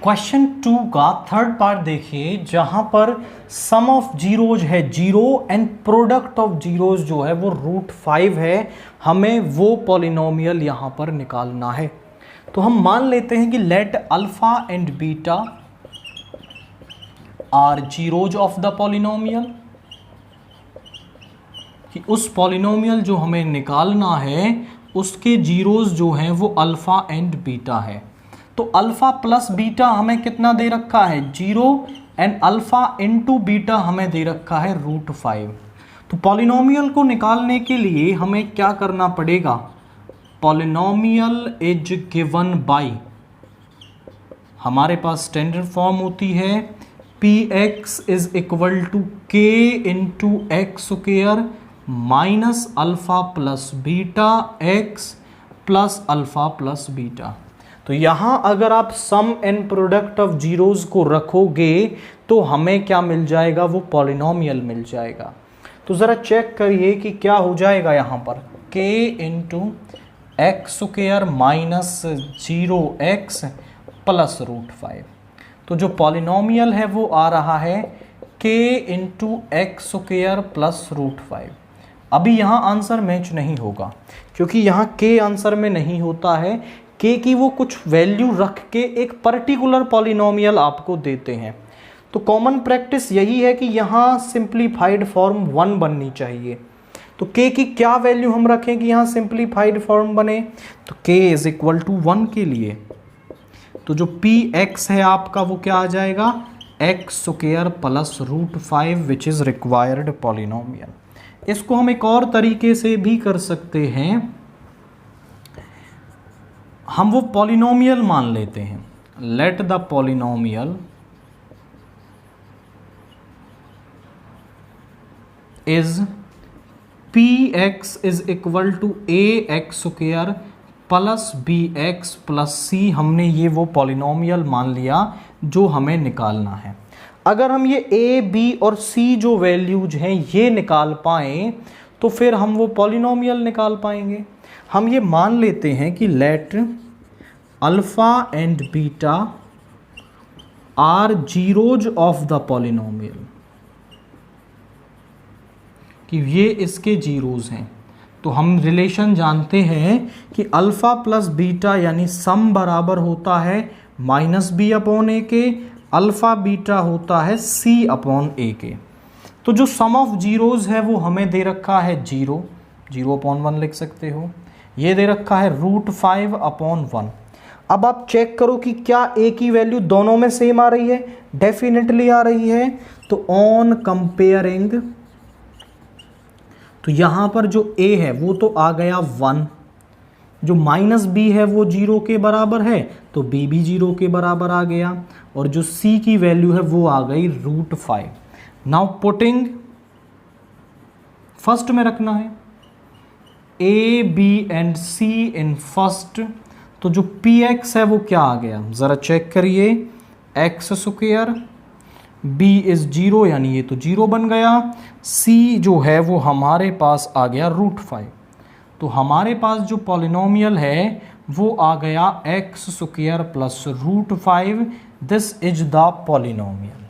Question 2 का third part देखिए, जहां पर सम ऑफ जीरोज है 0 एंड प्रोडक्ट ऑफ जीरोज जो है वो √5 है। हमें वो पॉलिनोमियल यहां पर निकालना है। तो हम मान लेते हैं कि let alpha and beta are zeros of the polynomial, कि उस पॉलिनोमियल जो हमें निकालना है उसके जीरोज जो हैं वो अल्फा एंड बीटा है। तो अल्फा प्लस बीटा हमें कितना दे रखा है 0 एंड अल्फा इनटू बीटा हमें दे रखा है √5। तो पॉलिनोमियल को निकालने के लिए हमें क्या करना पड़ेगा, पॉलिनोमियल इज गिवन बाय, हमारे पास स्टैंडर्ड फॉर्म होती है px is equal to k into x square minus alpha plus beta x plus alpha plus beta. तो यहां अगर आप sum and product of zeros को रखोगे तो हमें क्या मिल जाएगा, वो पॉलिनोमियल मिल जाएगा। तो जरा चेक करिए कि क्या हो जाएगा यहां पर k into x square minus 0x plus √5। तो जो पॉलिनोमियल है वो आ रहा है k into x square plus √5। अभी यहाँ आंसर मैच नहीं होगा क्योंकि यहाँ k आंसर में नहीं होता है, k की वो कुछ वैल्यू रख के एक पर्टिकुलर पॉलिनोमियल आपको देते हैं। तो कॉमन प्रैक्टिस यही है कि यहाँ सिंप्लीफाइड फॉर्म 1 बननी चाहिए। तो k की क्या वैल्यू हम रखें कि यहाँ सिंप्लीफाइड फॉर्म बने, तो k इज इक्वल टू 1 के लिए तो जो px है आपका वो क्या आ जाएगा, x square plus √5 which is required polynomial. इसको हम एक और तरीके से भी कर सकते हैं, हम वो पॉलिनोमियल मान लेते हैं, let the polynomial is px is equal to ax square plus bx plus c। हमने ये वो पॉलिनोमियल मान लिया जो हमें निकालना है। अगर हम ये a, b और c जो वैल्यूज हैं ये निकाल पाएं तो फिर हम वो पॉलिनोमियल निकाल पाएंगे। हम ये मान लेते हैं कि let alpha and beta are zeros of the polynomial, कि ये इसके जीरोज हैं। तो हम रिलेशन जानते हैं कि अल्फा प्लस बीटा यानी सम बराबर होता है -b अपॉन a के, अल्फा बीटा होता है c अपॉन a के। तो जो सम ऑफ जीरोज है वो हमें दे रखा है 0 अपॉन 1 लिख सकते हो, ये दे रखा है √5 अपॉन 1। अब आप चेक करो कि क्या a की वैल्यू दोनों में सेम आ रही है, डेफिनेटली आ रही है। तो ऑन कंपेयरिंग, तो यहाँ पर जो a है वो तो आ गया 1, जो -b है वो 0 के बराबर है तो b भी 0 के बराबर आ गया, और जो c की वैल्यू है वो आ गई √5। नाउ पुटिंग फर्स्ट में रखना है a, b and c in first. तो जो px है वो क्या आ गया, ज़रा चेक करिए, एक्स स्क्वायर, b इज़ 0 यानी ये तो 0 बन गया, c जो है वो हमारे पास आ गया √5। तो हमारे पास जो पॉलिनोमियल है वो आ गया x square plus √5। This is the polynomial.